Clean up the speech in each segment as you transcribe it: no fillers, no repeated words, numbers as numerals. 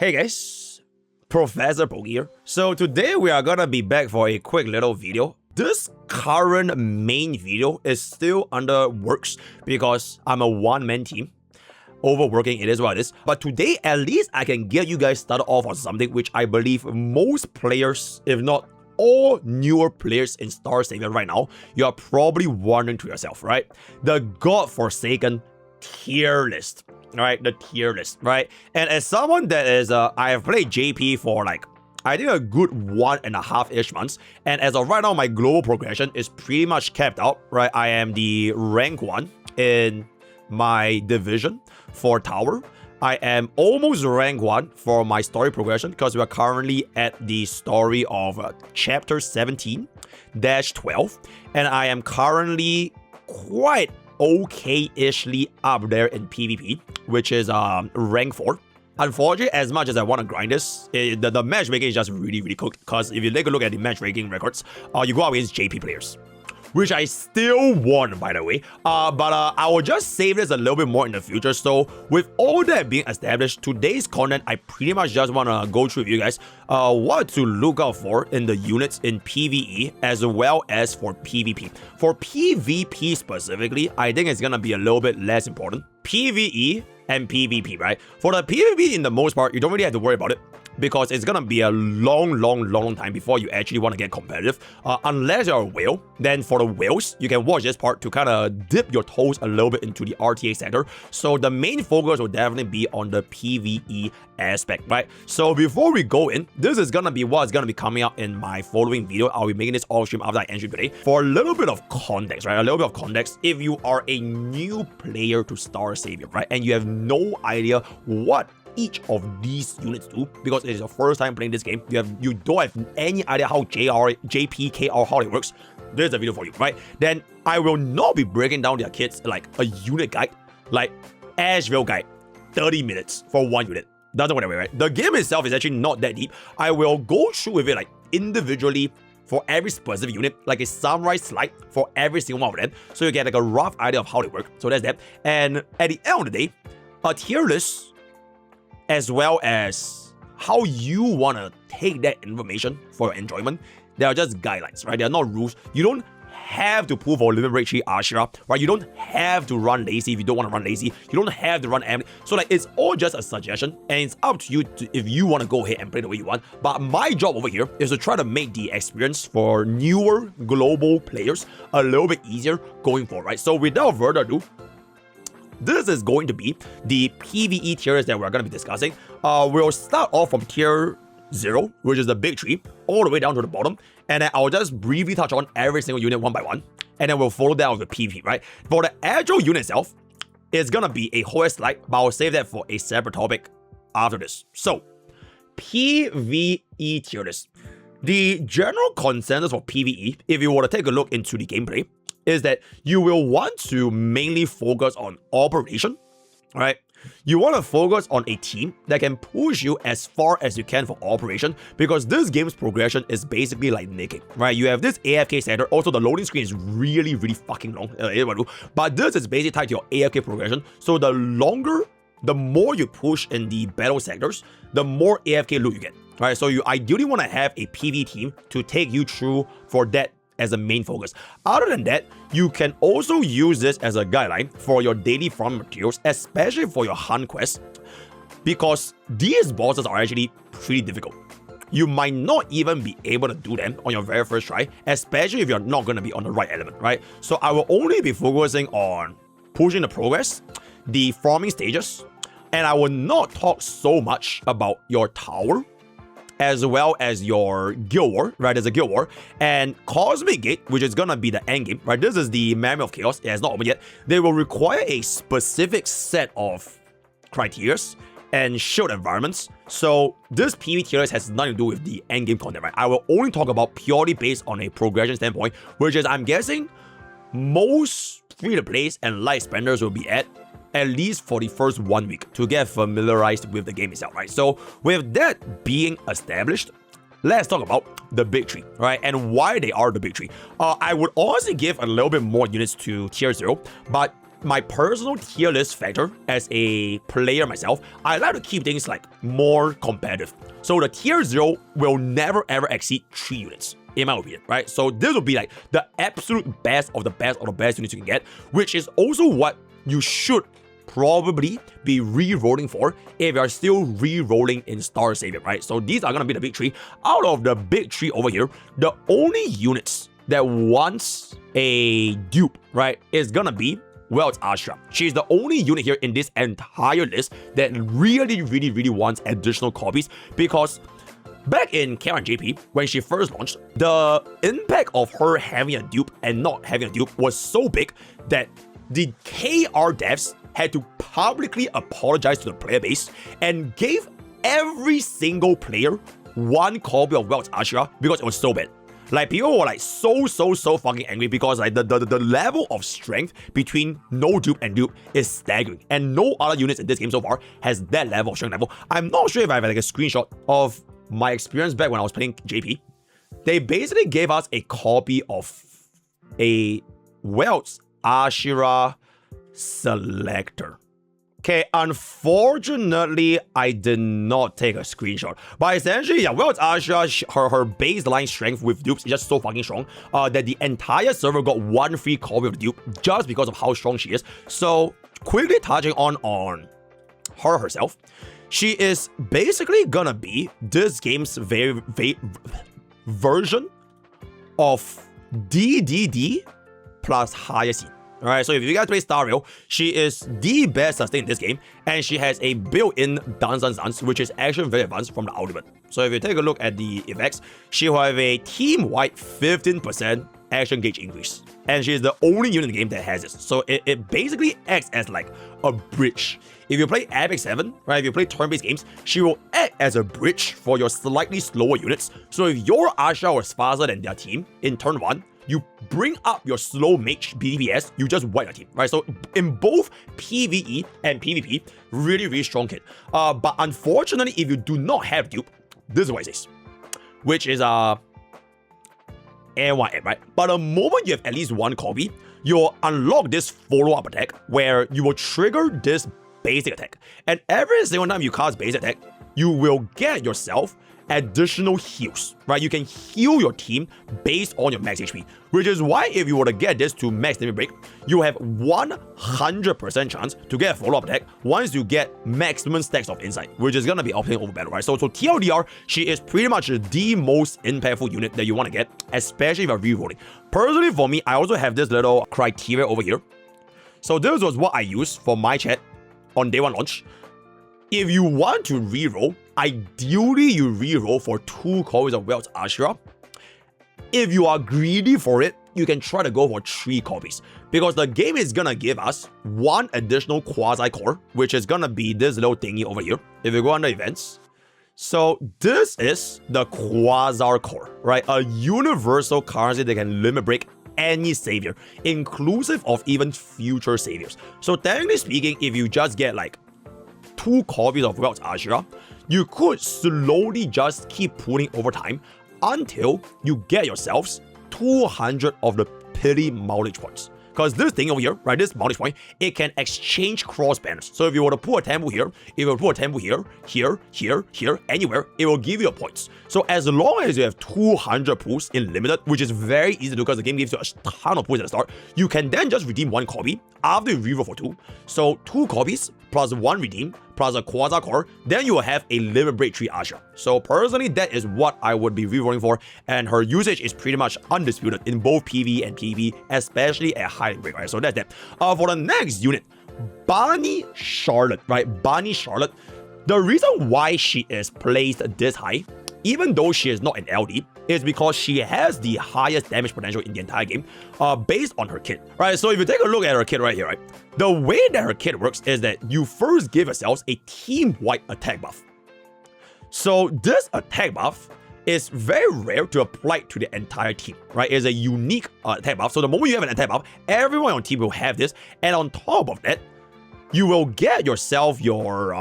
Hey guys, Professor Pokke here. So today we are gonna be back for a quick little video. This current main video is still under works because I'm a one-man team. Overworking, it is what it is. But today, at least I can get you guys started off on something which I believe most players, if not all newer players in starsavior right now, you are probably wondering to yourself, right? The godforsaken tier list. Right, the tier list, right? And as someone that is, I have played JP for like, I think a good 1.5-ish months. And as of right now, my global progression is pretty much capped out, right? I am the rank 1 in my division for tower. I am almost rank 1 for my story progression because we are currently at the story of chapter 17-12. And I am currently quite okay-ishly up there in PvP, which is rank 4. Unfortunately, as much as I want to grind this, the matchmaking is just really cooked, because if you take a look at the matchmaking records, you go up against JP players, which I still won, by the way. But I will just save this a little bit more in the future. So with all that being established, today's content, I pretty much just want to go through with you guys what to look out for in the units in PVE as well as for PvP. For PvP specifically, I think it's going to be a little bit less important. PvE and PvP, right? For the PvP, in the most part, you don't really have to worry about it, because it's gonna be a long time before you actually want to get competitive. Unless you're a whale, then for the whales, you can watch this part to kind of dip your toes a little bit into the RTA sector. So the main focus will definitely be on the PvE aspect, right? So before we go in, this is gonna be what's gonna be coming out in my following video. I'll be making this off stream after I end stream today. For a little bit of context, right? A little bit of context. If you are a new player to starsavior, right, and you have no idea what each of these units do, because it is your first time playing this game, you don't have any idea how JP, KR, how it works, there's a video for you, right? Then I will not be breaking down their kits like a unit guide, like Asheville guide, 30 minutes for one unit. Doesn't work that way, right? The game itself is actually not that deep. I will go through with it like individually for every specific unit, like a summary slide for every single one of them, so you get like a rough idea of how they work. So that's that. And at the end of the day, a tier list, as well as how you want to take that information for your enjoyment. They are just guidelines, right? They are not rules. You don't have to pull for limit rate 3 Ashira, right? You don't have to run lazy if you don't want to run lazy. You don't have to run Emily. So like, it's all just a suggestion, and it's up to you if you want to go ahead and play the way you want. But my job over here is to try to make the experience for newer global players a little bit easier going forward, right? So without further ado, this is going to be the PvE tiers that we're going to be discussing. We'll start off from tier 0, which is the big tree, all the way down to the bottom. And then I'll just briefly touch on every single unit one by one. And then we'll follow that with the PvP, right? For the actual unit itself, it's going to be a whole slide, but I'll save that for a separate topic after this. So, PvE tier list. The general consensus for PvE, if you were to take a look into the gameplay, is that you will want to mainly focus on operation, right? You want to focus on a team that can push you as far as you can for operation, because this game's progression is basically like nicking, right? You have this AFK sector. Also, the loading screen is really fucking long, but this is basically tied to your AFK progression. So the more you push in the battle sectors, the more AFK loot you get, right? So you ideally want to have a PvE team to take you through for that as a main focus. Other than that, you can also use this as a guideline for your daily farm materials, especially for your hunt quests, because these bosses are actually pretty difficult. You might not even be able to do them on your very first try, especially if you're not going to be on the right element, right? So I will only be focusing on pushing the progress, the farming stages, and I will not talk so much about your tower, as well as your guild war, right? There's a guild war, and Cosmic Gate, which is gonna be the end game, right? This is the Memory of Chaos. It has not opened yet. They will require a specific set of criteria and shield environments. So this PvE tier list has nothing to do with the end game content, right? I will only talk about purely based on a progression standpoint, which is, I'm guessing, most free-to-plays and light spenders will be at least for the first 1 week to get familiarized with the game itself, right? So with that being established, let's talk about the big tree, right? And why they are the big tree. I would honestly give a little bit more units to tier 0, but my personal tier list factor as a player myself, I like to keep things like more competitive. So the tier 0 will never ever exceed 3 units, in my opinion, right? So this will be like the absolute best of the best of the best units you can get, which is also what you should probably be re-rolling for if you're still re-rolling in starsavior, right? So these are gonna be the big 3. Out of the big 3 over here, the only units that wants a dupe, right, is gonna be Welt's Ashra. She's the only unit here in this entire list that really wants additional copies, because back in Karen JP, when she first launched, the impact of her having a dupe and not having a dupe was so big that the KR devs had to publicly apologize to the player base and gave every single player one copy of Welt's Ashra because it was so bad. Like, people were like so fucking angry because like the level of strength between no dupe and dupe is staggering, and no other units in this game so far has that level of strength level. I'm not sure if I have like a screenshot of my experience back when I was playing JP. They basically gave us a copy of a Welt's Ashra selector. Okay, unfortunately, I did not take a screenshot. But essentially, yeah, Welt's Ashra, her baseline strength with dupes is just so fucking strong that the entire server got one free copy of the dupe just because of how strong she is. So, quickly touching on her herself, she is basically gonna be this game's version of DDD plus higher seed. Alright, so if you guys play Star Rail, she is the best sustain in this game, and she has a built-in dance, which is actually very advanced from the ultimate. So if you take a look at the effects, she will have a team-wide 15% action gauge increase. And she is the only unit in the game that has this. So it basically acts as like a bridge. If you play Epic 7, right, if you play turn-based games, she will act as a bridge for your slightly slower units. So if your Ashra was faster than their team in turn 1, you bring up your slow mage BDPS, you just wipe your team, right? So in both PVE and PvP, really strong kit. But unfortunately, if you do not have dupe, this is what it says, which is NYM, right? But the moment you have at least one copy, you'll unlock this follow-up attack where you will trigger this basic attack. And every single time you cast basic attack, you will get yourself additional heals, right? You can heal your team based on your max HP, which is why if you were to get this to max limit break, you have 100% chance to get a follow-up attack once you get maximum stacks of insight, which is gonna be opting over battle, right? So TLDR, she is pretty much the most impactful unit that you want to get, especially if you're rerolling. Personally, for me, I also have this little criteria over here. So this was what I used for my chat on day 1 launch. If you want to reroll, ideally you reroll for 2 copies of Welt's Ashra. If you are greedy for it, you can try to go for 3 copies, because the game is gonna give us 1 additional quasi core, which is gonna be this little thingy over here. If you go under events, so this is the quasar core, right? A universal currency that can limit break any savior, inclusive of even future saviors. So technically speaking, if you just get like 2 copies of Welt's Ashra, you could slowly just keep pulling over time until you get yourselves 200 of the pity mileage points. Because this thing over here, right, this mileage point, it can exchange cross banners. So if you were to put a temple here, if you were to put a temple here, anywhere, it will give you a points. So as long as you have 200 pulls in limited, which is very easy to do because the game gives you a ton of pulls at the start, you can then just redeem 1 copy after you reroll for 2. So 2 copies plus 1 redeem plus a quasar core, then you will have a limit break 3 Ashra. So personally, that is what I would be rerolling for, and her usage is pretty much undisputed in both PvE and PvP, especially at high break, right? So that's that. For the next unit, Bunny Charlotte, right? Bunny Charlotte. The reason why she is placed this high, even though she is not an LD, is because she has the highest damage potential in the entire game, based on her kit, right? So if you take a look at her kit right here, right, the way that her kit works is that you first give yourselves a team-wide attack buff. So this attack buff is very rare to apply to the entire team, right? It's a unique attack buff. So the moment you have an attack buff, everyone on your team will have this, and on top of that, you will get yourself your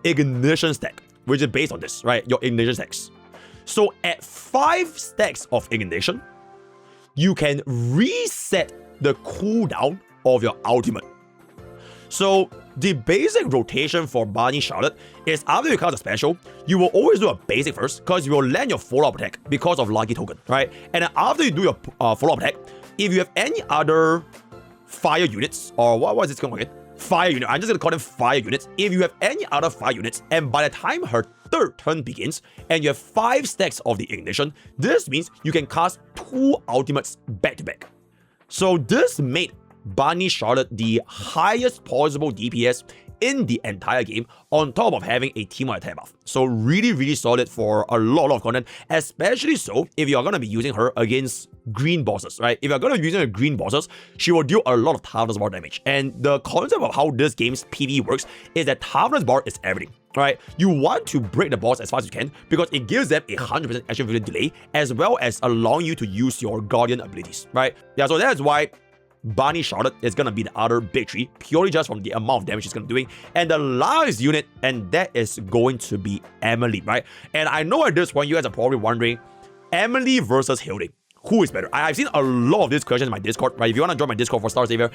ignition stack, which is based on this, right? Your ignition stacks. So at 5 stacks of ignition, you can reset the cooldown of your ultimate. So the basic rotation for Barney Charlotte is after you cast a special, you will always do a basic first because you will land your follow-up attack because of Lucky Token, right? And then after you do your follow-up attack, if you have any other fire units, or what was this called again? Fire unit. I'm just gonna call them fire units. If you have any other fire units, and by the time her third turn begins, and you have 5 stacks of the ignition, this means you can cast 2 ultimates back to back. So this made Barney Charlotte the highest possible DPS in the entire game, on top of having a team-wide attack buff. So really solid for a lot of content, especially so if you're going to be using her against green bosses, right? If you're going to be using her green bosses, she will deal a lot of toughness bar damage. And the concept of how this game's PvE works is that toughness bar is everything, right? You want to break the boss as fast as you can because it gives them a 100% action value delay, as well as allowing you to use your guardian abilities, right? Yeah, so that's why Barney Charlotte is going to be the other big tree, purely just from the amount of damage she's going to be doing. And the last unit, and that is going to be Emily, right? And I know at this point, you guys are probably wondering, Emily versus Hilde, who is better? I've seen a lot of these questions in my Discord, right? If you want to join my Discord for starsavior,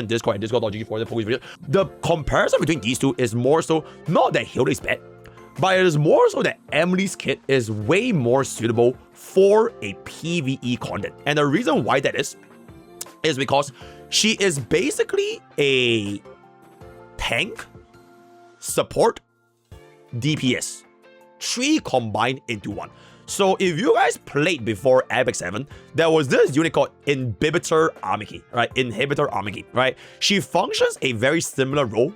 !Discord at discord.gg for the Poke's video. The comparison between these two is more so, not that Hilde is bad, but it is more so that Emily's kit is way more suitable for a PvE content. And the reason why that is because she is basically a tank, support, DPS, 3 combined into 1. So if you guys played before Epic 7, there was this unit called Inhibitor Army, right? Inhibitor Army, right? She functions a very similar role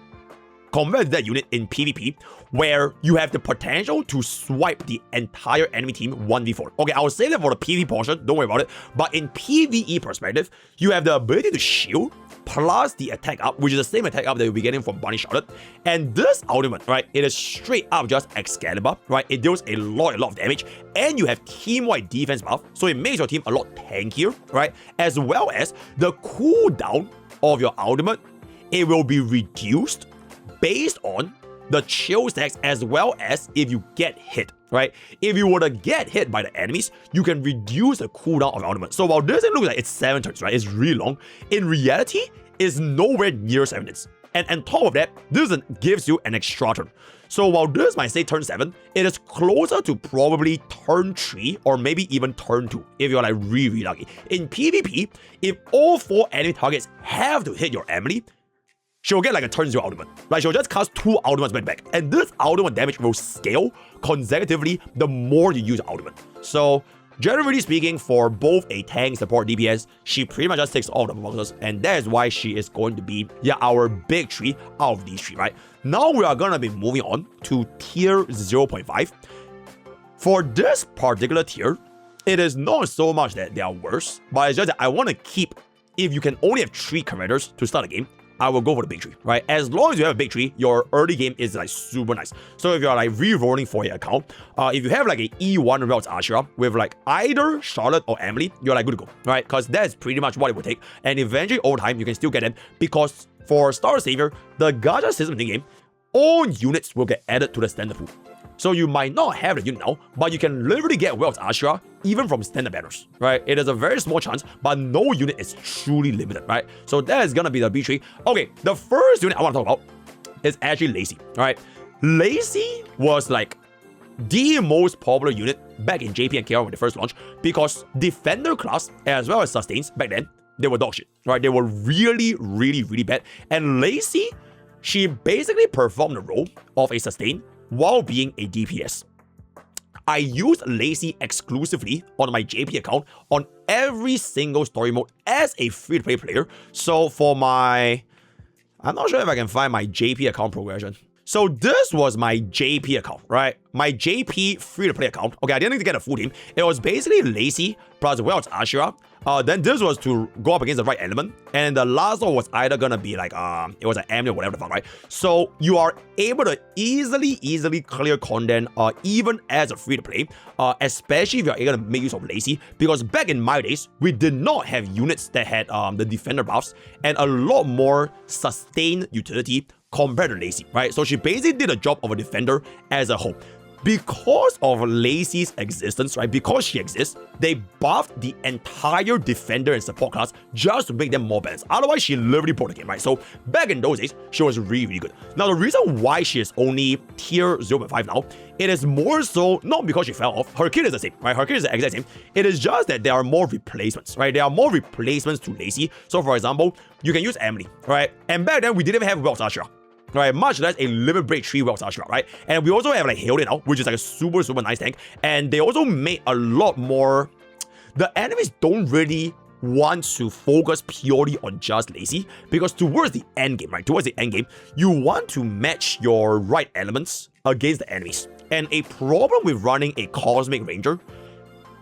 compared to that unit in PvP, where you have the potential to swipe the entire enemy team 1v4. Okay, I will say that for the PvP portion, don't worry about it. But in PvE perspective, you have the ability to shield plus the attack up, which is the same attack up that you'll be getting from Barney Charlotte. And this ultimate, right, it is straight up just Excalibur, right? It deals a lot of damage, and you have team-wide defense buff, so it makes your team a lot tankier, right? As well as the cooldown of your ultimate, it will be reduced based on the chill stacks, as well as if you get hit, right? If you were to get hit by the enemies, you can reduce the cooldown of your ultimate. So while this looks like it's 7 turns, right? It's really long. In reality, it's nowhere near 7 turns. And on top of that, this gives you an extra turn. So while this might say turn 7, it is closer to probably turn 3 or maybe even turn 2 if you're like really lucky. In PvP, if all 4 enemy targets have to hit your Emily, she'll get like a turn 0 ultimate. Like she'll just cast 2 ultimates back. And this ultimate damage will scale consecutively the more you use ultimate. So generally speaking, for both a tank, support, DPS, she pretty much just takes all the boxes. And that is why she is going to be, yeah, our big tree out of these 3, right? Now we are going to be moving on to tier 0.5. For this particular tier, it is not so much that they are worse, but it's just that I want to keep, if you can only have 3 characters to start a game, I will go for the big tree, right? As long as you have a big tree, your early game is like super nice. So if you're like re-rolling for your account, if you have like a E1 routes Ashura with like either Charlotte or Emily, you're like good to go, right? Because that's pretty much what it would take. And eventually over time, you can still get them because for starsavior, the gacha system in the game, all units will get added to the standard pool. So you might not have the unit now, but you can literally get Wells Ashura even from standard banners, right? It is a very small chance, but no unit is truly limited, right? So that is gonna be the B tree. Okay, the first unit I want to talk about is actually Lacey, right? Lacey was like the most popular unit back in JP and KR when they first launched because Defender class as well as Sustains back then, they were dog shit, right? They were really bad. And Lacey, she basically performed the role of a Sustain while being a DPS. I used Lacey exclusively on my JP account on every single story mode as a free-to-play player. So for my, I'm not sure if I can find my JP account progression. So this was my JP account, right? My JP free-to-play account. Okay, I didn't need to get a full team. It was basically Lacey plus Wells Ashura. Then this was to go up against the right element. And the last one was either gonna be like, it was an Emily or whatever the fuck, right? So you are able to easily clear content, even as a free-to-play, especially if you're able to make use of Lacey. Because back in my days, we did not have units that had the defender buffs and a lot more sustained utility compared to Lacey, right? So she basically did a job of a defender as a whole. because of Lacey's existence, right? Because she exists, they buffed the entire defender and support class just to make them more balanced. Otherwise, she literally broke the game, right? So back in those days, she was really, really good. Now, the reason why she is only tier 0.5 now, it is more so not because she fell off. Her kit is the same, right? Her kit is the exact same. It is just that there are more replacements, right? There are more replacements to Lacey. So for example, you can use Emily, right? And back then, we didn't have Wells Ashra, right? Much less a Limit Break 3 Wells Ashra, right? And we also have like Hilde now, which is like a super, super nice tank. And they also made a lot more. The enemies don't really want to focus purely on just Lacey, because towards the end game, right? Towards the end game, you want to match your right elements against the enemies. And a problem with running a Cosmic Ranger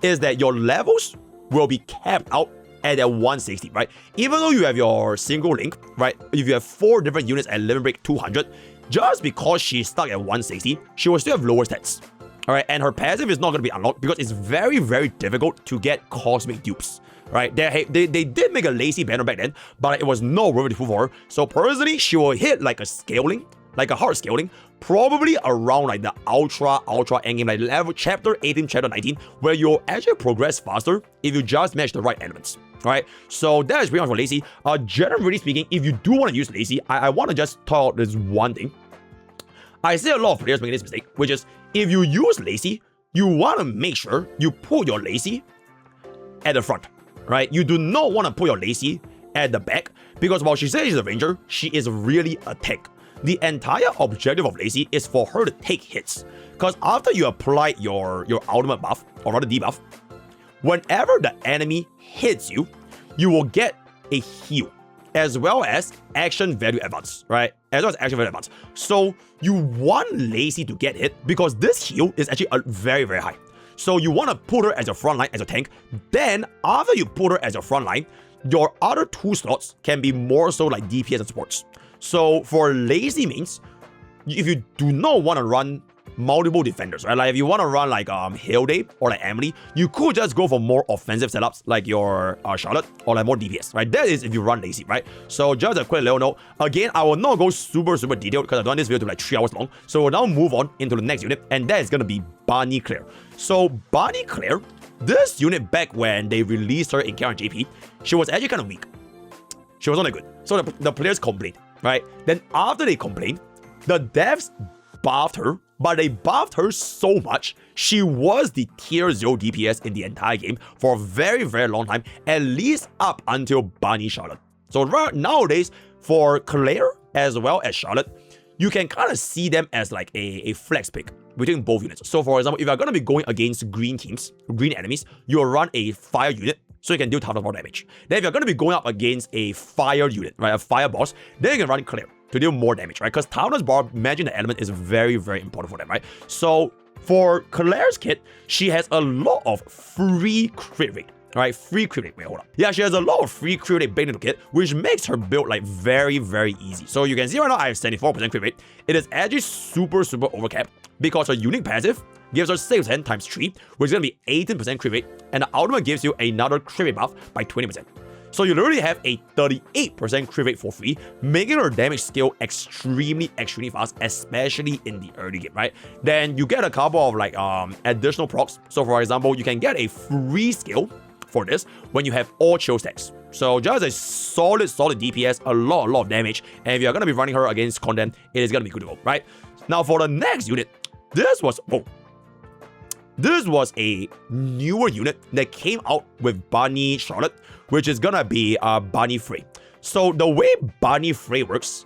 is that your levels will be capped out at that 160, right? Even though you have your single link, right? If you have 4 different units at Limit Break 200, just because she's stuck at 160, she will still have lower stats. All right, and her passive is not going to be unlocked because it's very, very difficult to get Cosmic dupes. Right, they did make a Lacey banner back then, but it was not worth it for her. So personally, she will hit like a scaling, like a hard scaling, probably around like the ultra endgame, like level chapter 18, chapter 19, where you'll actually progress faster if you just match the right elements. All right, so that is pretty much for Lacey. Generally speaking, if you do want to use Lacey, I want to just talk this one thing. I see a lot of players making this mistake, which is if you use Lacey, you want to make sure you put your Lacey at the front. Right? You do not want to put your Lacey at the back, because while she says she's a ranger, she is really a tank. The entire objective of Lacey is for her to take hits. Because after you apply your ultimate buff, or rather debuff, whenever the enemy hits you, you will get a heal, as well as action value advance, right? As well as action value advance. So you want Lacey to get hit because this heal is actually very, very high. So you want to put her as your front line, as a tank. Then, after you put her as your front line, your other 2 slots can be more so like DPS and supports. So for Lacey mains, if you do not want to run multiple defenders, right? Like if you want to run like Hilde or like Emily, you could just go for more offensive setups like your Charlotte or like more DPS, right? That is if you run Lacey, right? So just a quick little note. Again, I will not go super detailed because I don't want this video to be like 3 hours long. So we'll now move on into the next unit, and that is going to be Barney Claire. So Barney Claire, this unit back when they released her in KR and JP, she was actually kind of weak. She was not that good. So the players complained, right? Then after they complained, the devs buffed her, but they buffed her so much, she was the tier 0 DPS in the entire game for a very, very long time, at least up until Barney Charlotte. So right nowadays, for Claire as well as Charlotte, you can kind of see them as like a flex pick between both units. So for example, if you're going to be going against green teams, green enemies, you'll run a fire unit, so you can deal tons of more damage. Then if you're going to be going up against a fire unit, right, a fire boss, then you can run Claire to deal more damage, right? Because Townless Bar, managing the element is very, very important for them, right? So for Claire's kit, she has a lot of free crit rate, right? Free crit rate. Wait, hold up. Yeah, she has a lot of free crit rate baked into the kit, which makes her build like very, very easy. So you can see right now I have 74% crit rate. It is actually super overcapped because her unique passive gives her 6% times 3, which is going to be 18% crit rate, and the ultimate gives you another crit rate buff by 20%. So you literally have a 38% crit rate for free, making her damage scale extremely fast, especially in the early game, right? Then you get a couple of like additional procs. So for example, you can get a free skill for this when you have all chill stacks. So just a solid DPS, a lot of damage. And if you're going to be running her against content, it is going to be good to go, right? Now for the next unit, this was a newer unit that came out with Barney Charlotte, which is gonna be Barney Frey. So the way Barney Frey works,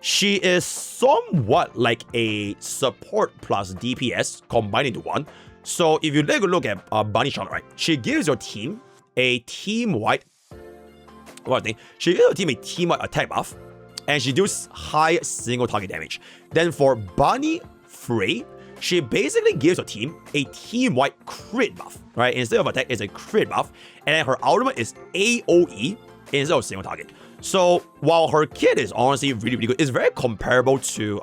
she is somewhat like a support plus DPS combined into one. So if you take a look at Barney Charlotte, right, she gives your team a team-wide, attack buff, and she deals high single target damage. Then for Barney Frey, she basically gives your team a team-wide crit buff, right? Instead of attack, it's a crit buff. And then her ultimate is AoE instead of single target. So while her kit is honestly really good, it's very comparable to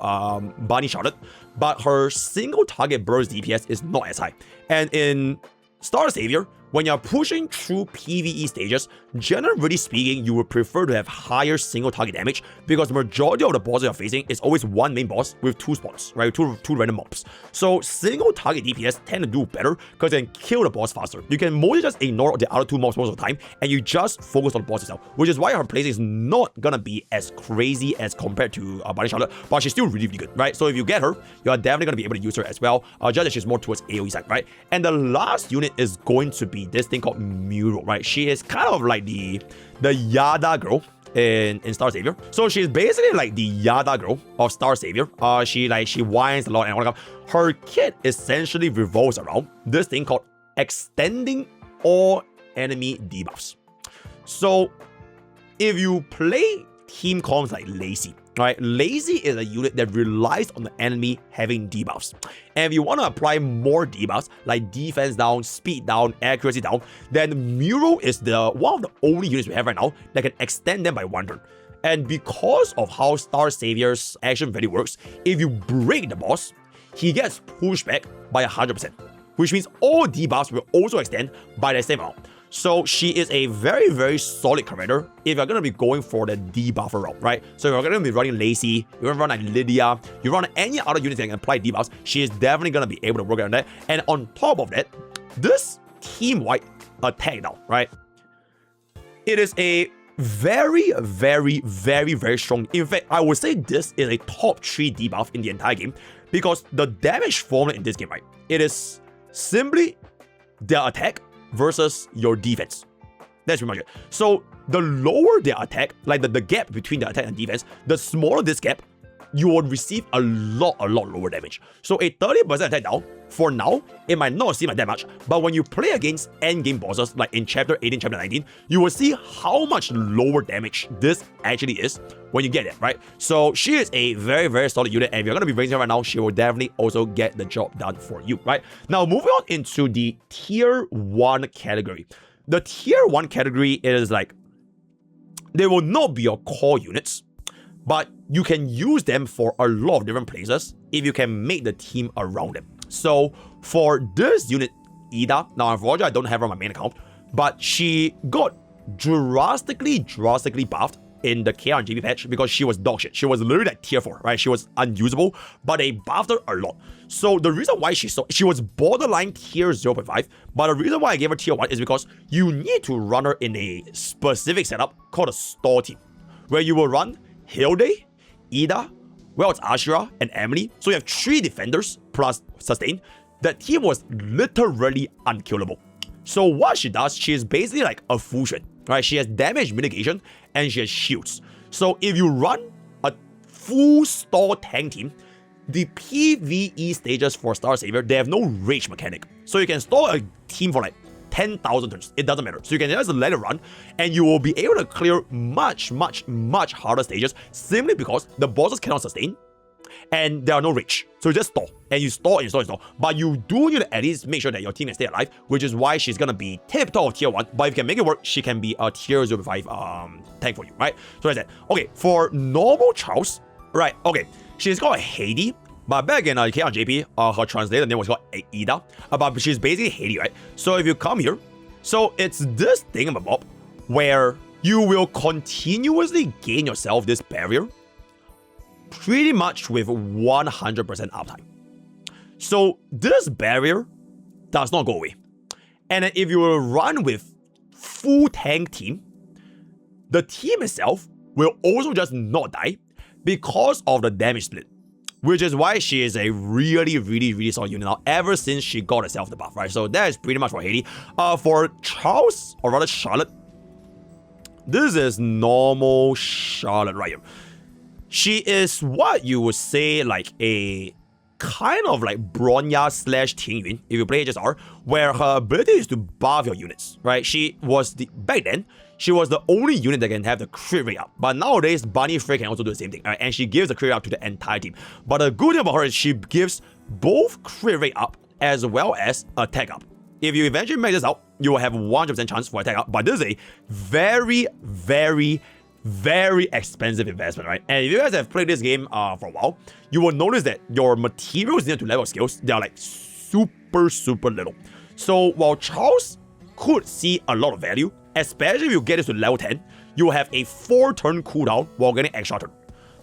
Barney Charlotte, but her single target burst DPS is not as high. And in Star Savior, when you're pushing through PVE stages, generally speaking, you would prefer to have higher single target damage because the majority of the bosses you're facing is always one main boss with 2 spots, right? Two random mobs. So single target DPS tend to do better because they can kill the boss faster. You can mostly just ignore the other 2 mobs most of the time and you just focus on the boss itself, which is why her placing is not gonna be as crazy as compared to Bunny Charlotte, but she's still really, really good, right? So if you get her, you are definitely gonna be able to use her as well, just that she's more towards AoE side, right? And the last unit is going to be this thing called Muro, right? She is kind of like the Yada girl in starsavior. So she's basically like the Yada girl of starsavior. She whines a lot and all that. Her kit essentially revolves around this thing called extending all enemy debuffs. So if you play team comms like Lazy, right? Lazy is a unit that relies on the enemy having debuffs. And if you want to apply more debuffs, like defense down, speed down, accuracy down, then Muro is one of the only units we have right now that can extend them by 1 turn. And because of how Starsavior's action value works, if you break the boss, he gets pushed back by 100%, which means all debuffs will also extend by the same amount. So she is a very, very solid commander if you're going to be going for the debuffer route, right? So if you're going to be running Lacey, you're going to run like Lydia, you run any other unit that can apply debuffs, she is definitely going to be able to work on that. And on top of that, this team-wide attack now, right? It is a very, very, very, very strong. In fact, I would say this is a top 3 debuff in the entire game because the damage formula in this game, right? It is simply their attack versus your defense. That's pretty much it. So the lower their attack, like the gap between the attack and defense, the smaller this gap, you will receive a lot lower damage. So a 30% attack down, for now, it might not seem like that much, but when you play against endgame bosses, like in Chapter 18, Chapter 19, you will see how much lower damage this actually is when you get it, right? So she is a very, very solid unit, and if you're going to be raising her right now, she will definitely also get the job done for you, right? Now, moving on into the Tier 1 category. The Tier 1 category is like, they will not be your core units, but you can use them for a lot of different places if you can make the team around them. So for this unit, Ida, now unfortunately I don't have her on my main account, but she got drastically buffed in the KR and JP patch because she was dog shit. She was literally like tier 4, right? She was unusable, but they buffed her a lot. So the reason why she was borderline tier 0.5, but the reason why I gave her tier 1 is because you need to run her in a specific setup called a store team, where you will run Hilde, Ida, well, it's Ashura and Emily. So you have 3 defenders plus sustain. That team was literally unkillable. So what she does, she is basically like a fusion, right? She has damage mitigation and she has shields. So if you run a full store tank team, the PVE stages for Starsavior, they have no rage mechanic. So you can store a team for like 10,000 turns. It doesn't matter. So you can just let it run and you will be able to clear much harder stages simply because the bosses cannot sustain and there are no rage. So you just store and you store and you store and store. But you do need to at least make sure that your team can stay alive, which is why she's gonna be tip top of tier 1. But if you can make it work, she can be a tier 0.5 tank for you, right? So that's that. Okay, for normal Charles, right? Okay, she's called Haiti. But back in KR JP, her translator name was called Ida. But she's basically Haiti, right? So if you come here, so it's this thingamabob where you will continuously gain yourself this barrier pretty much with 100% uptime. So this barrier does not go away. And then if you will run with full tank team, the team itself will also just not die because of the damage split. Which is why she is a really solid unit now ever since she got herself the buff, right? So that is pretty much for Haiti. For Charles, or rather Charlotte, this is normal Charlotte right here. She is what you would say like a kind of like Bronya / Ting Yun if you play HSR, where her ability is to buff your units, right? She was back then, she was the only unit that can have the crit rate up. But nowadays, Bunny Frey can also do the same thing, right? And she gives the crit rate up to the entire team. But the good thing about her is she gives both crit rate up as well as attack up. If you eventually make this out, you will have 100% chance for attack up. But this is a very expensive investment, right? And if you guys have played this game for a while, you will notice that your materials needed to level skills, they are like super little. So while Charles could see a lot of value, especially if you get it to level 10, you have a 4-turn cooldown while getting extra turn.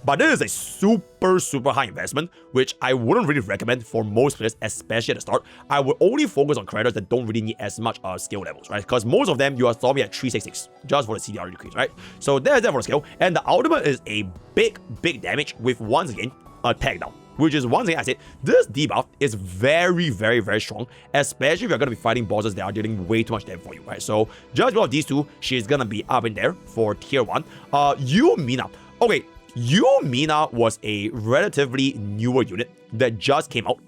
But this is a super high investment, which I wouldn't really recommend for most players, especially at the start. I would only focus on characters that don't really need as much skill levels, right? Because most of them, you are stopping at 366, just for the CDR decrease, right? So there's that for the skill. And the ultimate is a big damage with, once again, attack down. Which is, once again, I said, this debuff is very strong, especially if you're going to be fighting bosses that are dealing way too much damage for you, right? So just one of these two, she's going to be up in there for tier 1. Yumina. Okay. Yumina was a relatively newer unit that just came out.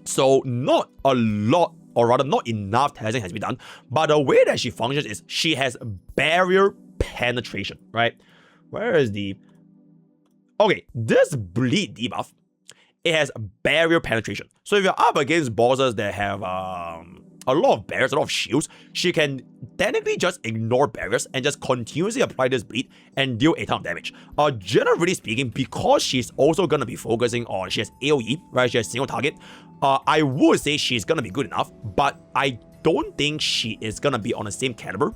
So not a lot, or rather not enough testing has been done. But the way that she functions is she has barrier penetration, right? Where is the... Okay, this bleed debuff, it has barrier penetration. So if you're up against bosses that have a lot of barriers, a lot of shields, she can technically just ignore barriers and just continuously apply this bleed and deal a ton of damage. Generally speaking, because she's also going to be focusing on, she has AoE, right? She has single target. I would say she's going to be good enough, but I don't think she is going to be on the same caliber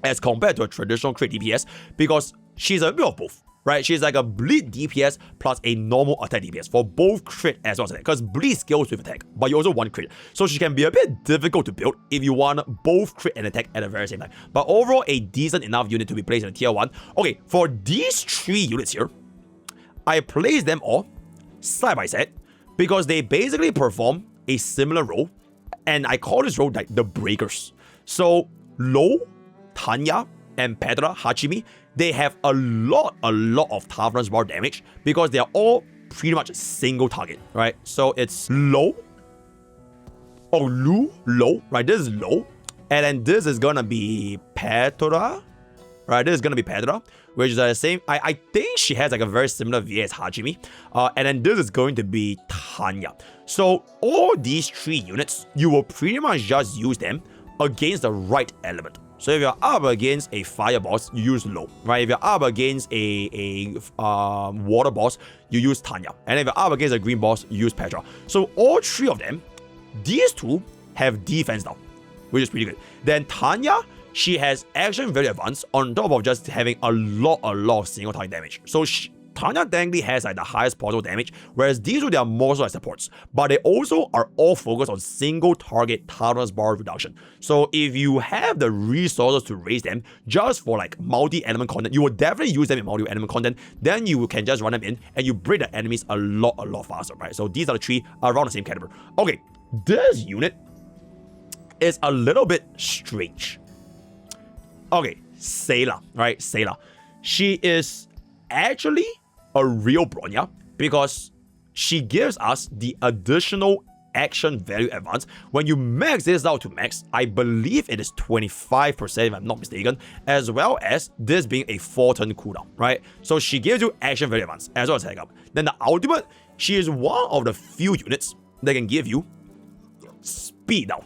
as compared to a traditional crit DPS, because she's a bit of both. Right, she's like a bleed DPS plus a normal attack DPS for both crit as well as attack. Because bleed scales with attack, but you also want crit. So she can be a bit difficult to build if you want both crit and attack at the very same time. But overall, a decent enough unit to be placed in tier 1. Okay, for these 3 units here, I placed them all side by side because they basically perform a similar role. And I call this role like the breakers. So Lo, Tanya, and Petra Hachimi, they have a lot of toughness bar damage because they are all pretty much single target, right? So it's Lo, Lo, right? This is Lo, and then this is gonna be Petra, right? This is gonna be Petra, which is the same. I think she has like a very similar VA as Hachimi, and then this is going to be Tanya. So all these 3 units, you will pretty much just use them against the right element. So if you're up against a fire boss, you use Lo, right? If you're up against a water boss, you use Tanya. And if you're up against a green boss, you use Petra. So all 3 of them, these 2 have defense down, which is pretty good. Then Tanya, she has action very advanced on top of just having a lot of single target damage. So Tanya technically has like the highest possible damage, whereas these 2, they are more so as supports. But they also are all focused on single target toughness bar reduction. So if you have the resources to raise them just for like multi-element content, you will definitely use them in multi-element content. Then you can just run them in and you break the enemies a lot faster, right? So these are the 3 around the same caliber. Okay, this unit is a little bit strange. Okay, Sayla, right? Sayla. She is actually a real Bronya because she gives us the additional action value advance. When you max this out to max, I believe it is 25% if I'm not mistaken, as well as this being a 4-turn cooldown, right? So she gives you action value advance as well as attack up. Then the ultimate, she is one of the few units that can give you speed down,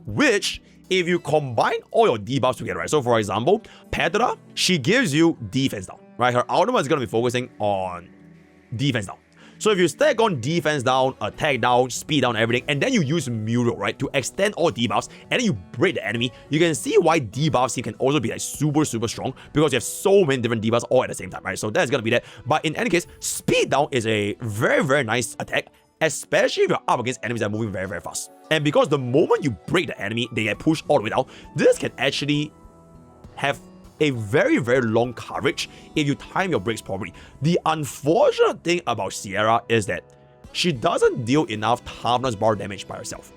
which if you combine all your debuffs together, right? So for example, Petra, she gives you defense down, right? Her ultimate is going to be focusing on defense down. So if you stack on defense down, attack down, speed down, everything, and then you use Muriel, right, to extend all debuffs, and then you break the enemy, you can see why debuffs can also be like super strong because you have so many different debuffs all at the same time, right? So that's going to be that. But in any case, speed down is a very nice attack, especially if you're up against enemies that are moving very fast. And because the moment you break the enemy, they get pushed all the way down, this can actually have a very long coverage if you time your breaks properly. The unfortunate thing about Sierra is that she doesn't deal enough toughness bar damage by herself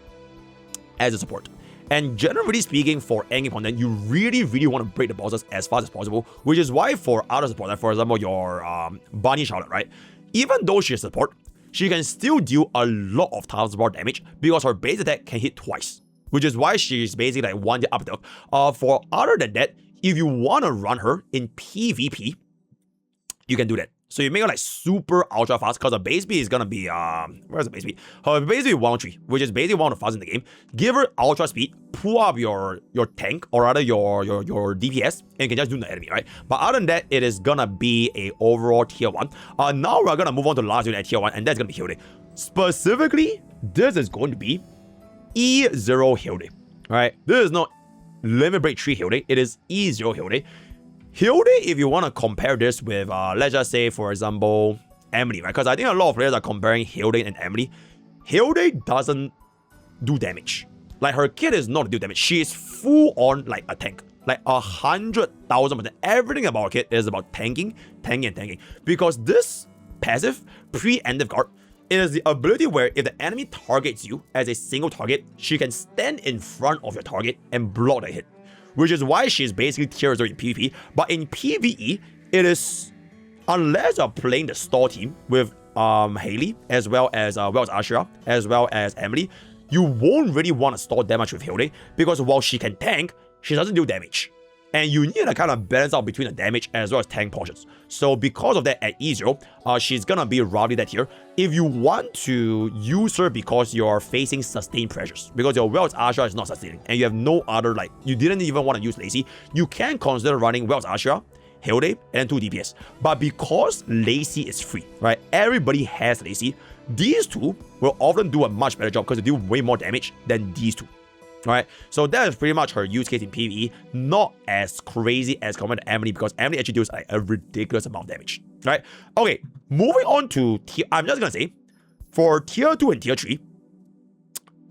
as a support. And generally speaking, for endgame content, you really want to break the bosses as fast as possible, which is why for other support, like for example your Bunny Charlotte, right? Even though she's a support, she can still deal a lot of toughness bar damage because her base attack can hit twice, which is why she's basically like 1 hit up def. For other than that, if you want to run her in PvP, you can do that. So you make her like super ultra fast because her base speed is gonna be where's the base speed? Her base speed is 103, which is basically one of the fastest in the game. Give her ultra speed, pull up your tank or rather your DPS, and you can just do the enemy, right? But other than that, it is gonna be a overall tier 1. Now we're gonna move on to the last unit at tier 1, and that's gonna be Hilde. Specifically, this is going to be E0 Hilde. Alright, this is not Limit Break 3 Hilde, it is E0 Hilde. Hilde, if you want to compare this with, let's just say, for example, Emily, right? Because I think a lot of players are comparing Hilde and Emily. Hilde doesn't do damage. Like, her kit is not do damage. She is full on like a tank. Like 100,000%. Everything about her kit is about tanking. Because this passive, pre-end card, it is the ability where if the enemy targets you as a single target, she can stand in front of your target and block the hit. Which is why she's basically tier 0 in PvP. But in PvE, it is, unless you're playing the store team with Hayley, as well as Ashura, as well as Emily, you won't really want to store damage with Hilde, because while she can tank, she doesn't do damage. And you need to kind of balance out between the damage as well as tank portions. So because of that, at E0, she's gonna be roughly that here. If you want to use her because you're facing sustained pressures, because your Wells Ashura is not sustaining, and you have no other, like, you didn't even want to use Lacey, you can consider running Wells Ashura, Hilde, and 2 DPS. But because Lacey is free, right? Everybody has Lacey. These two will often do a much better job because they do way more damage than these two. Right, so that is pretty much her use case in PvE, not as crazy as compared to Emily, because Emily actually does like a ridiculous amount of damage. Right, okay, moving on to tier, I'm just gonna say, for tier 2 and tier 3,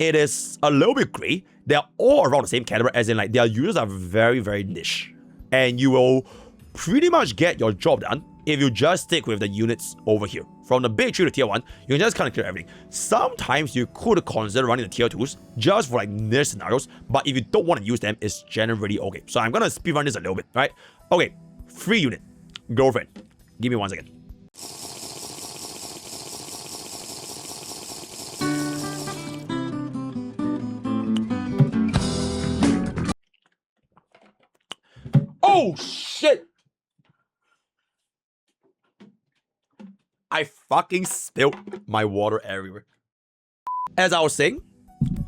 it is a little bit gray. They're all around the same caliber, as in like their users are very, very niche. And you will pretty much get your job done if you just stick with the units over here. From the big 3 to tier 1, you can just kind of clear everything. Sometimes you could consider running the tier 2s just for like niche scenarios, but if you don't want to use them, it's generally okay. So I'm gonna speed run this a little bit, right? Okay, free unit, girlfriend. Give me 1 second. Oh shit! I fucking spilled my water everywhere. As I was saying,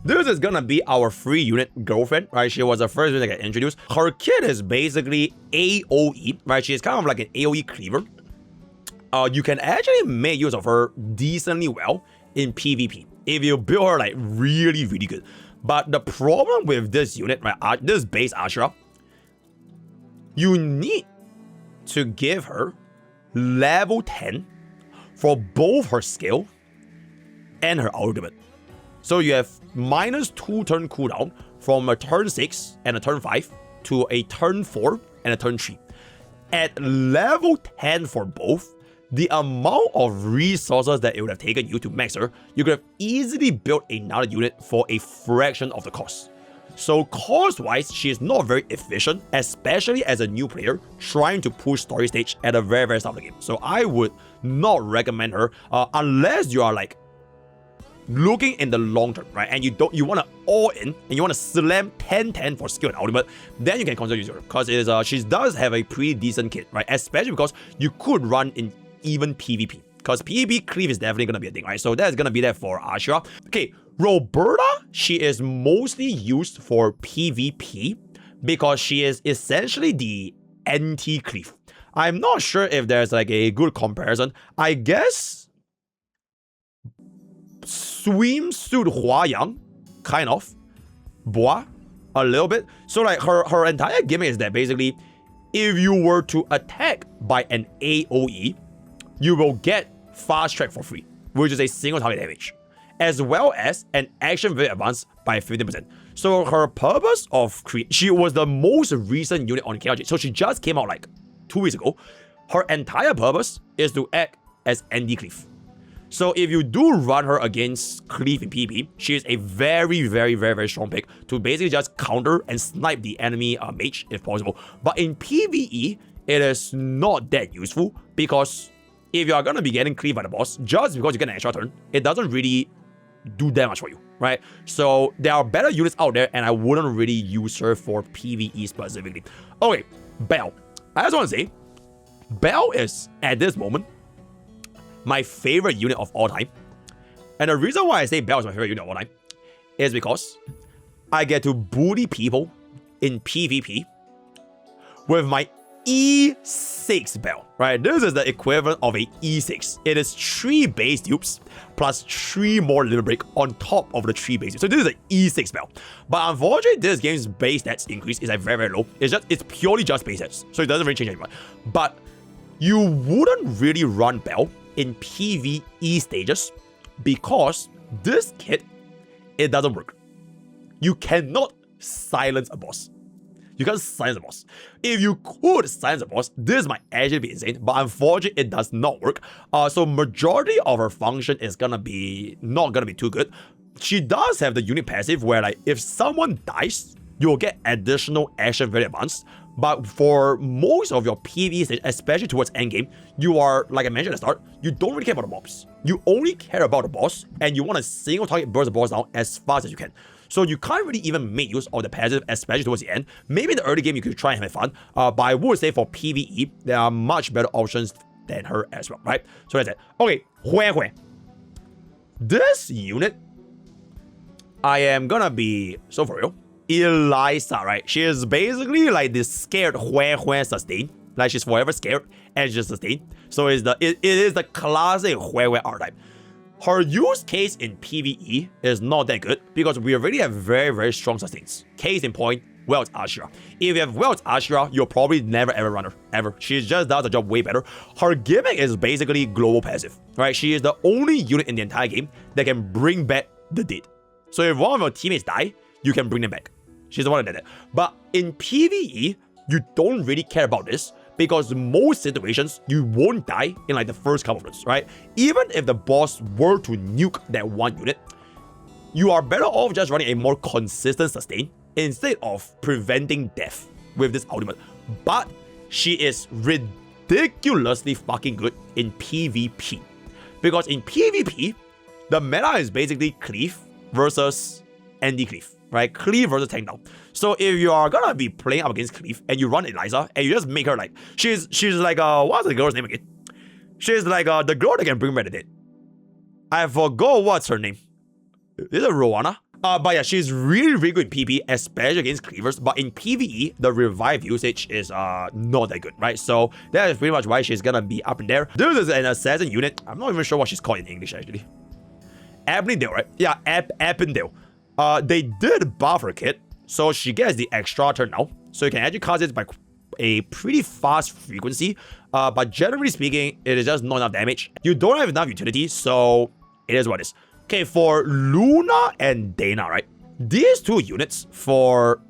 this is gonna be our free unit, girlfriend, right? She was the first unit to get introduced. Her kit is basically AoE, right? She is kind of like an AoE cleaver. You can actually make use of her decently well in PvP if you build her like really, really good. But the problem with this unit, right, this base Ashura, you need to give her level 10 for both her skill and her ultimate. So you have -2 turn cooldown from a turn 6 and a turn 5 to a turn 4 and a turn 3. At level 10 for both, the amount of resources that it would have taken you to max her, you could have easily built another unit for a fraction of the cost. So cost-wise, she is not very efficient, especially as a new player trying to push story stage at the very, very start of the game. So I would not recommend her unless you are like looking in the long term, right? And you want to all in and you want to slam 10-10 for skill and ultimate, then you can consider using her, because she does have a pretty decent kit, right? Especially because you could run in even PvP, because PvP cleave is definitely gonna be a thing, right? So that's gonna be there for Ashura. Okay, Roberta, she is mostly used for PvP because she is essentially the anti-cleave. I'm not sure if there's like a good comparison. I guess swimsuit Huayang, kind of. Bois, a little bit. So like her entire gimmick is that basically, if you were to attack by an AoE, you will get fast track for free, which is a single target damage, as well as an action very advanced by 50%. So her purpose of she was the most recent unit on KRG, so she just came out like 2 weeks ago. Her entire purpose is to act as anti-cleave. So if you do run her against cleave in PvP, she is a very, very, very, very strong pick to basically just counter and snipe the enemy mage if possible. But in PvE, it is not that useful, because if you are going to be getting cleave by the boss, just because you get an extra turn, it doesn't really do that much for you, right? So there are better units out there, and I wouldn't really use her for PvE specifically. Okay, Belle. I just want to say, Belle is, at this moment, my favorite unit of all time. And the reason why I say Belle is my favorite unit of all time is because I get to bully people in PvP with my E6 bell, right? This is the equivalent of a E6. It is 3 base dupes plus 3 more limit break on top of the 3 base dupes. So this is an E6 bell. But unfortunately, this game's base stats increase is like very, very low. It's purely just base stats. So it doesn't really change anything. But you wouldn't really run bell in PvE stages because this kit, it doesn't work. You cannot silence a boss. You can't silence a boss. If you could silence a boss, this might actually be insane, but unfortunately, it does not work. So majority of her function is not gonna be too good. She does have the unit passive where like if someone dies, you'll get additional action very advanced. But for most of your PvE stage, especially towards endgame, you are, like I mentioned at the start, you don't really care about the mobs. You only care about the boss, and you want to single target burst the boss down as fast as you can. So you can't really even make use of the passive, especially towards the end. Maybe in the early game you could try and have fun, but I would say for PvE, there are much better options than her as well, right? So that's it. Okay, Hui. This unit, I am gonna be, so for real, Eliza, right? She is basically like this scared Hui sustain. Like she's forever scared and just sustain. So it is the classic Hui archetype. Her use case in PvE is not that good because we already have very, very strong sustains. Case in point, Welt's Ashura. If you have Welt's Ashura, you'll probably never ever run her, ever. She just does the job way better. Her gimmick is basically global passive, right? She is the only unit in the entire game that can bring back the dead. So if one of your teammates die, you can bring them back. She's the one that did it. But in PvE, you don't really care about this because most situations, you won't die in like the first couple of rounds, right? Even if the boss were to nuke that one unit, you are better off just running a more consistent sustain instead of preventing death with this ultimate. But she is ridiculously fucking good in PvP. Because in PvP, the meta is basically cleave versus anti-cleave, right? Cleave versus tank down. So if you are gonna be playing up against Cleave and you run Eliza and you just make her like, she's like, what's the girl's name again? She's like the girl that can bring back the dead. I forgot what's her name. Is it Rowana? But yeah, she's really, really good in PvP, especially against Cleavers. But in PvE, the revive usage is not that good, right? So that is pretty much why she's gonna be up in there. This is an assassin unit. I'm not even sure what she's called in English actually. Abnindale, right? Yeah, Abnindale. They did buff her kit, so she gets the extra turn now. So you can actually cast it by a pretty fast frequency. But generally speaking, it is just not enough damage. You don't have enough utility, so it is what it is. Okay, for Luna and Dana, right? These two units, for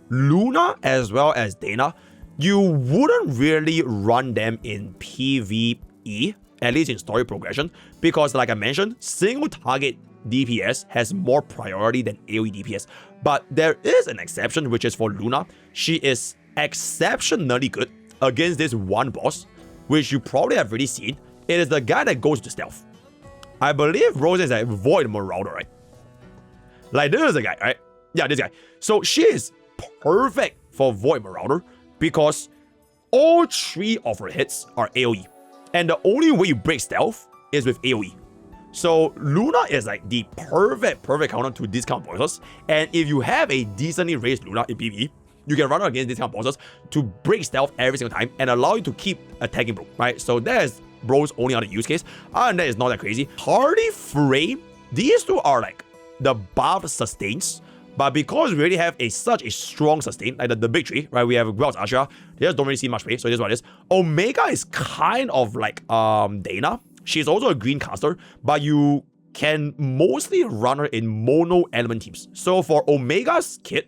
Luna as well as Dana, you wouldn't really run them in PvE, at least in story progression, because like I mentioned, single target DPS has more priority than AoE DPS. But there is an exception, which is for Luna. She is exceptionally good against this one boss, which you probably have already seen. It is the guy that goes to stealth. I believe Rose is a Void Marauder, right? Like, this is the guy, right? Yeah, this guy. So she is perfect for Void Marauder because all 3 of her hits are AoE. And the only way you break stealth is with AoE. So Luna is like the perfect counter to these kind of bosses. And if you have a decently raised Luna in PvE, you can run against these kind of bosses to break stealth every single time and allow you to keep attacking bro, right? So that is bro's only other use case. Other than that, it's not that crazy. Hardy Frame, these two are like the buff sustains. But because we already have such a strong sustain, like the big tree, right? We have Welt's Ashura. They just don't really see much play, so this is what it is. Omega is kind of like Dana. She's also a green caster, but you can mostly run her in mono element teams. So for Omega's kit,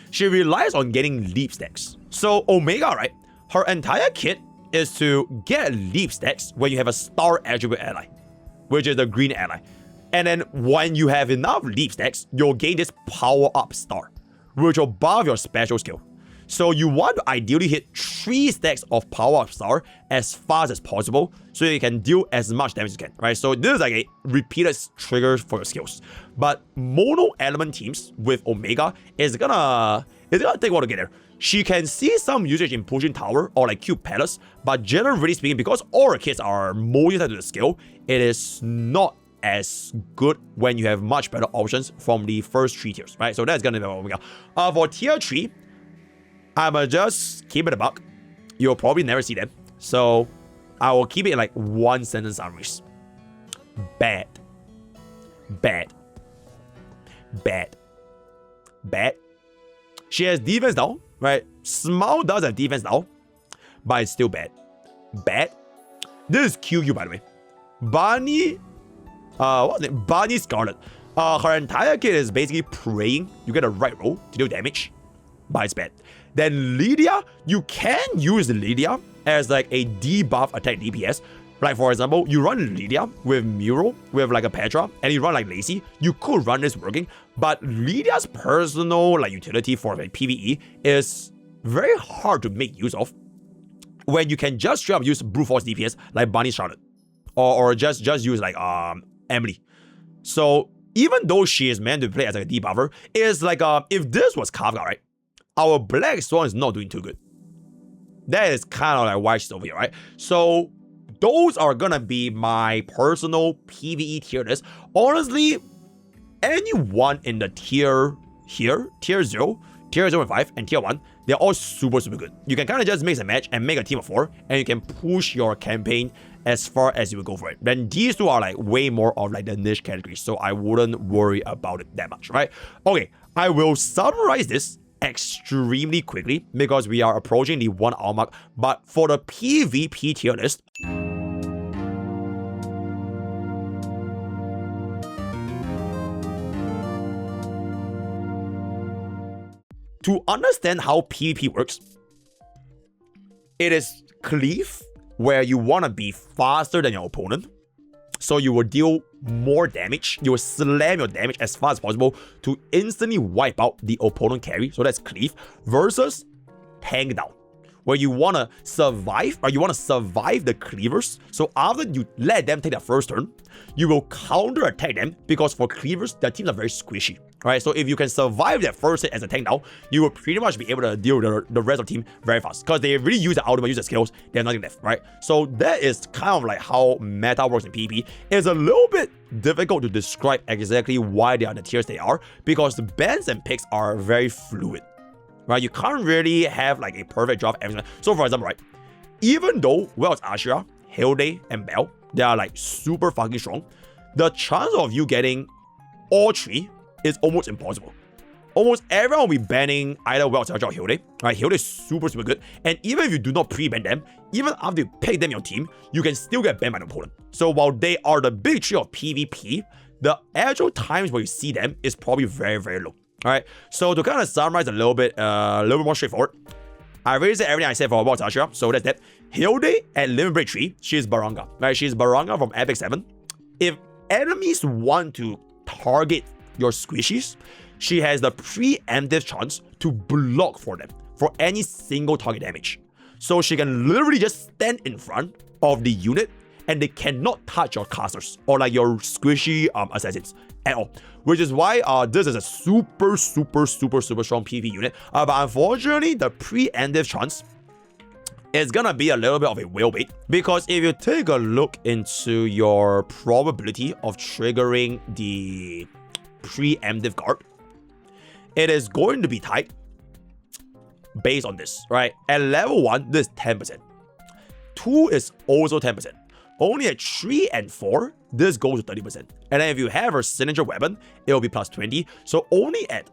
she relies on getting leap stacks. So Omega, right? Her entire kit is to get leap stacks when you have a star attribute ally, which is the green ally. And then when you have enough leap stacks, you'll gain this power up star, which will buff your special skill. So you want to ideally hit 3 stacks of power up star as fast as possible so you can deal as much damage as you can, right? So this is like a repeated trigger for your skills. But mono element teams with Omega is gonna take a while to get there. She can see some usage in pushing tower or like cube palace, but generally speaking, because all her kits are mostly tied to the skill, it is not as good when you have much better options from the first 3 tiers, right? So that's gonna be Omega. For tier 3, I'ma just keep it a buck. You'll probably never see them. So I will keep it in like one sentence summaries. Bad. Bad. Bad. Bad. She has defense down, right? Smile does have defense down, but it's still bad. Bad. This is QQ, by the way. Barney, what's it? Barney Scarlet. Her entire kit is basically praying you get a right roll to deal damage, but it's bad. Then Lydia, you can use Lydia as like a debuff attack DPS. Like for example, you run Lydia with Muro, with like a Petra, and you run like Lacey. You could run this working, but Lydia's personal like utility for like PVE is very hard to make use of when you can just straight up use brute force DPS like Barney Charlotte, or just use like Emily. So even though she is meant to play as like a debuffer, it's like if this was Kafka, right? Our Black Swan is not doing too good. That is kind of like why she's over here, right? So those are gonna be my personal PVE tier list. Honestly, anyone in the tier here, tier 0, tier 0.5, and tier 1, they're all super good. You can kind of just mix and match and make a team of 4, and you can push your campaign as far as you will go for it. Then these two are like way more of like the niche categories, so I wouldn't worry about it that much, right? Okay, I will summarize this extremely quickly because we are approaching the 1 hour mark. But for the PvP tier list, to understand how PvP works, it is cleave, where you want to be faster than your opponent. So you will deal more damage. You will slam your damage as fast as possible to instantly wipe out the opponent carry. So that's cleave versus tank down, where you want to survive, or you want to survive the cleavers. So after you let them take their first turn, you will counter attack them, because for cleavers, their teams are very squishy, right? So if you can survive that first hit as a tank down, you will pretty much be able to deal with the rest of the team very fast, because they really use the ultimate, use the skills, they have nothing left, right? So that is kind of like how meta works in PvP. It's a little bit difficult to describe exactly why they are the tiers they are, because the bans and picks are very fluid, right? You can't really have like a perfect draft every time. So for example, right, even though Wells Ashira, Hilde, and Bell, they are like super fucking strong, the chance of you getting all 3 is almost impossible. Almost everyone will be banning either Wells Ashira or Hilde, right? Hilde is super good, and even if you do not pre-ban them, even after you pick them in your team, you can still get banned by the opponent. So while they are the big 3 of PvP, the actual times where you see them is probably very low. Alright, so to kind of summarize a little bit more straightforward, I already said everything I said for about Ashira, so that's that. Hilde at Limit Break 3, she's Baranga, right? She's Baranga from Epic 7. If enemies want to target your squishies, she has the preemptive chance to block for them for any single target damage. So she can literally just stand in front of the unit and they cannot touch your casters or like your squishy assassins at all. Which is why this is a super strong PvP unit. But unfortunately, the preemptive chance is gonna be a little bit of a whale bait, because if you take a look into your probability of triggering the preemptive guard, it is going to be tight based on this, right? At level 1, this is 10%. 2 is also 10%. Only at 3 and 4, this goes to 30%. And then if you have a signature weapon, it will be plus 20. So only at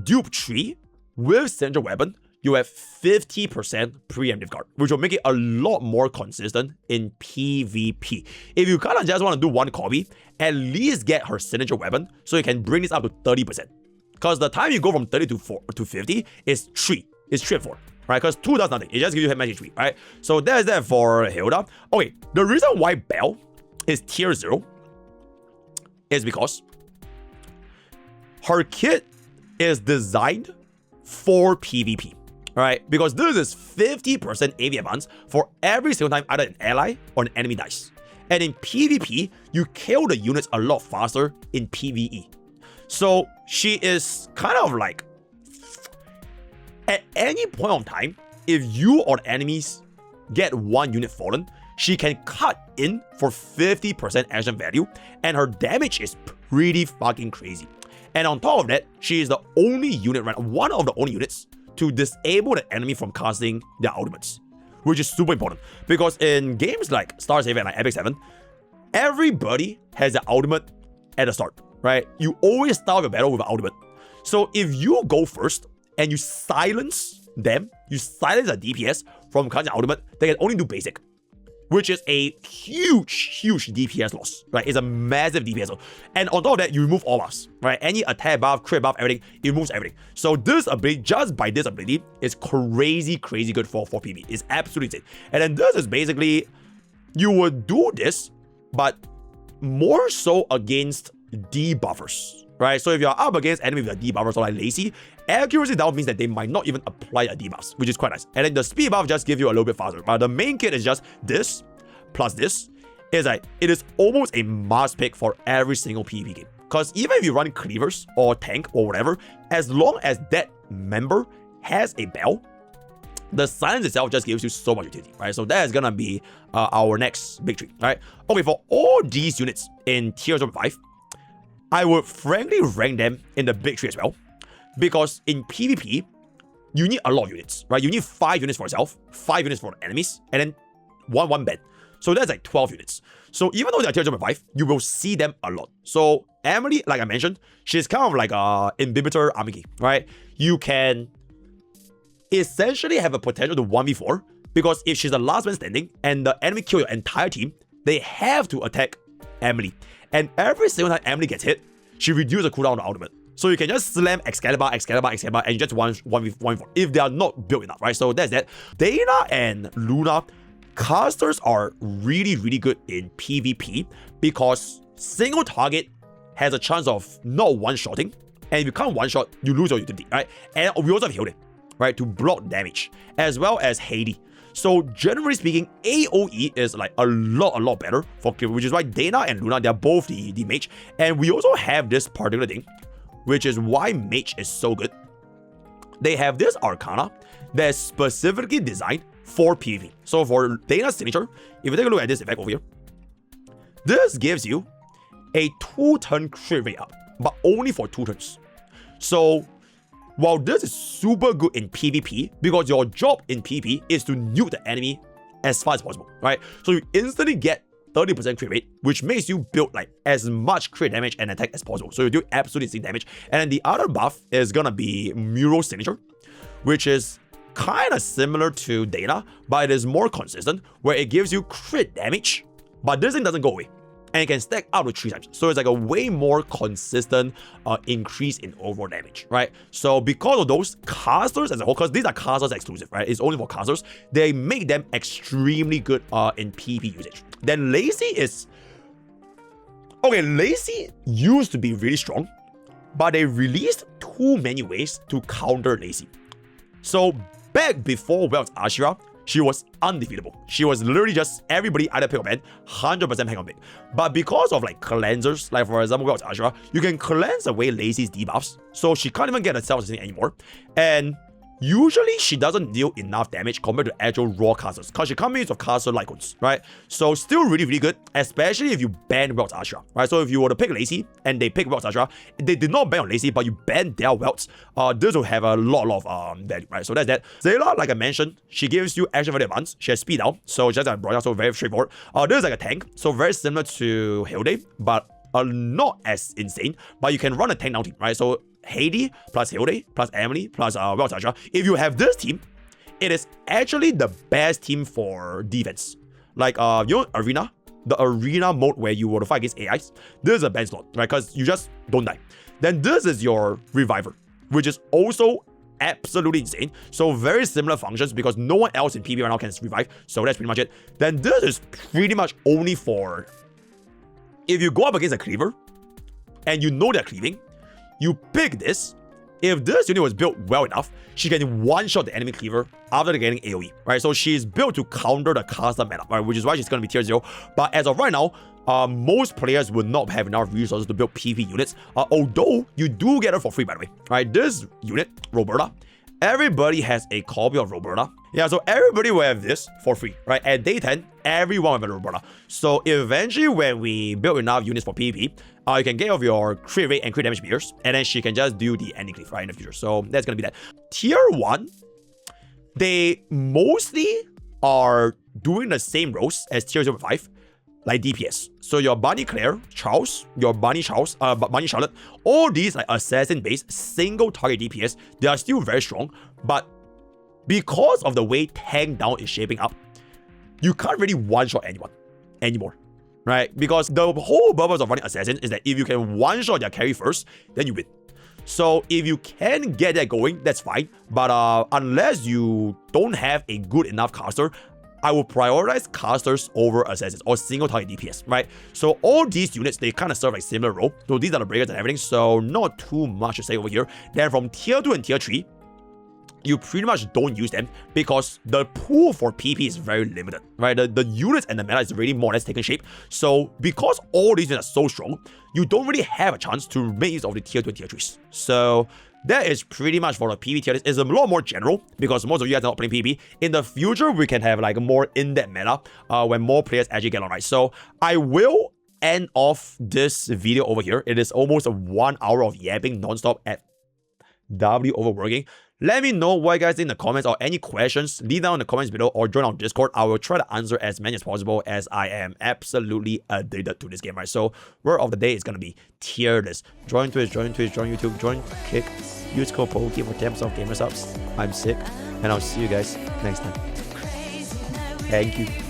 dupe 3 with signature weapon, you have 50% preemptive guard, which will make it a lot more consistent in PvP. If you kind of just want to do one copy, at least get her signature weapon so you can bring this up to 30%. Because the time you go from 30 to 50 is 3. It's 3 and 4. Right, because 2 does nothing. It just gives you hit magic 3, right? So that's that for Hilda. Okay, the reason why Bell is tier 0 is because her kit is designed for PvP, right? Because this is 50% AV advance for every single time either an ally or an enemy dies. And in PvP, you kill the units a lot faster in PvE. So she is kind of like, at any point of time, if you or the enemies get 1 unit fallen, she can cut in for 50% action value, and her damage is pretty fucking crazy. And on top of that, she is the only unit, right, one of the only units to disable the enemy from casting their ultimates, which is super important. Because in games like Starsavior and like Epic 7, everybody has their ultimate at the start, right? You always start your battle with an ultimate. So if you go first and you silence them, you silence a DPS from casting ultimate, they can only do basic, which is a huge DPS loss, right? It's a massive DPS loss. And on top of that, you remove all buffs, right? Any attack buff, crit buff, everything, it removes everything. So this ability, just by this ability, is crazy good for PvE. It's absolutely insane. And then this is basically, you would do this, but more so against debuffers, right? So if you're up against enemy with a debuffers or like lazy, accuracy down means that they might not even apply a debuffs, which is quite nice. And then the speed buff just gives you a little bit faster. But the main kit is just this plus this. It's like, it is almost a must pick for every single PvP game. Because even if you run cleavers or tank or whatever, as long as that member has a bell, the silence itself just gives you so much utility, right? So that is gonna be our next big tree, right? Okay, for all these units in tier 5, I would frankly rank them in the big tree as well. Because in PvP, you need a lot of units, right? You need 5 units for yourself, 5 units for the enemies, and then one band. So that's like 12 units. So even though they're tier 5, you will see them a lot. So Emily, like I mentioned, she's kind of like a inhibitor army key, right? You can essentially have a potential to 1v4, because if she's the last man standing and the enemy kill your entire team, they have to attack Emily. And every single time Emily gets hit, she reduces the cooldown on the ultimate. So you can just slam Excalibur, and you just 1v4 if they are not built enough, right? So that's that. Dana and Luna, casters are really good in PvP because single target has a chance of not one-shotting. And if you can't one-shot, you lose your utility, right? And we also have Hilde, right, to block damage, as well as Heidi. So generally speaking, AoE is like a lot better for Cleaver, which is why Dana and Luna, they're both the mage. And we also have this particular thing, which is why mage is so good. They have this Arcana that's specifically designed for PvP. So for Dana's signature, if you take a look at this effect over here, this gives you a 2-turn crit rate up, but only for 2 turns. So while this is super good in PvP, because your job in PvP is to nuke the enemy as far as possible, right? So you instantly get 30% crit rate, which makes you build like as much crit damage and attack as possible. So you do absolutely insane damage. And then the other buff is gonna be Muro's signature, which is kind of similar to Dana, but it is more consistent, where it gives you crit damage, but this thing doesn't go away. And it can stack up to 3 times. So it's like a way more consistent increase in overall damage, right? So because of those, casters as a whole, because these are casters exclusive, right? It's only for casters. They make them extremely good in PvP usage. Then Lazy is... Okay, Lazy used to be really strong, but they released too many ways to counter Lazy. So back before Welt's Ashira, she was undefeatable. She was literally just everybody either pick or ban, 100% hang on pick. But because of like cleansers, like for example, Welt's Ashira, you can cleanse away Lazy's debuffs, so she can't even get herself anymore. And usually she doesn't deal enough damage compared to actual raw casters, because she comes in with caster Lycons, right? So still really good, especially if you ban Welt's Ashira, right? So if you were to pick Lazy and they pick Welt's Ashira, they did not ban on Lazy, but you ban their Welts, this will have a lot of value, right? So that's that. Zayla, like I mentioned, she gives you action value advance. She has speed down, so just like Broya, so very straightforward. This is like a tank, so very similar to Hilde, but not as insane. But you can run a tank down team, right? So Heidi plus Hilde plus Emily plus Welt's Ashira. If you have this team, it is actually the best team for defense. Like you know, Arena, the arena mode where you want to fight against AIs, this is a best slot, right? Because you just don't die. Then this is your Reviver, which is also absolutely insane. So very similar functions, because no one else in PvP right now can revive. So that's pretty much it. Then this is pretty much only for if you go up against a cleaver and you know they're cleaving, you pick this. If this unit was built well enough, she can one-shot the enemy cleaver after getting AoE, right? So she's built to counter the caster meta, right? Which is why she's going to be tier 0. But as of right now, most players would not have enough resources to build PvP units, although you do get her for free, by the way, right? This unit, Roberta, everybody has a copy of Roberta, Yeah, so everybody will have this for free, right? At day 10, everyone will have a little brother. So eventually, when we build enough units for PvP, you can get off your crit rate and crit damage meters, and then she can just do the ending cliff, right, in the future. So that's gonna be that. Tier 1, they mostly are doing the same roles as tier 0.5, like DPS. So your Bunny Claire, Charles, your Bunny Charles, Bunny Charlotte, all these like assassin-based single target DPS, they are still very strong, but because of the way tank down is shaping up, you can't really one-shot anyone anymore, right? Because the whole purpose of running assassin is that if you can one-shot their carry first, then you win. So if you can get that going, that's fine. But unless you don't have a good enough caster, I will prioritize casters over assassins or single target DPS, right? So all these units, they kind of serve like similar role. So these are the breakers and everything, so not too much to say over here. Then from tier 2 and tier 3, you pretty much don't use them because the pool for PP is very limited, right? The units and the meta is really more or less taking shape. So because all these units are so strong, you don't really have a chance to make use of the tier 2 and tier 3s. So that is pretty much for the PvP tier list. It's a lot more general because most of you guys are not playing PvP. In the future, we can have like a more in-depth meta when more players actually get on, right? So I will end off this video over here. It is almost 1 hour of yapping non-stop at W overworking. Let me know what you guys think in the comments or any questions. Leave down in the comments below or join our Discord. I will try to answer as many as possible as I am absolutely addicted to this game, right? So word of the day is going to be tier list. Join Twitch, join YouTube, join Kick. Use code POKE for 10% off gamer subs. I'm sick and I'll see you guys next time. Thank you.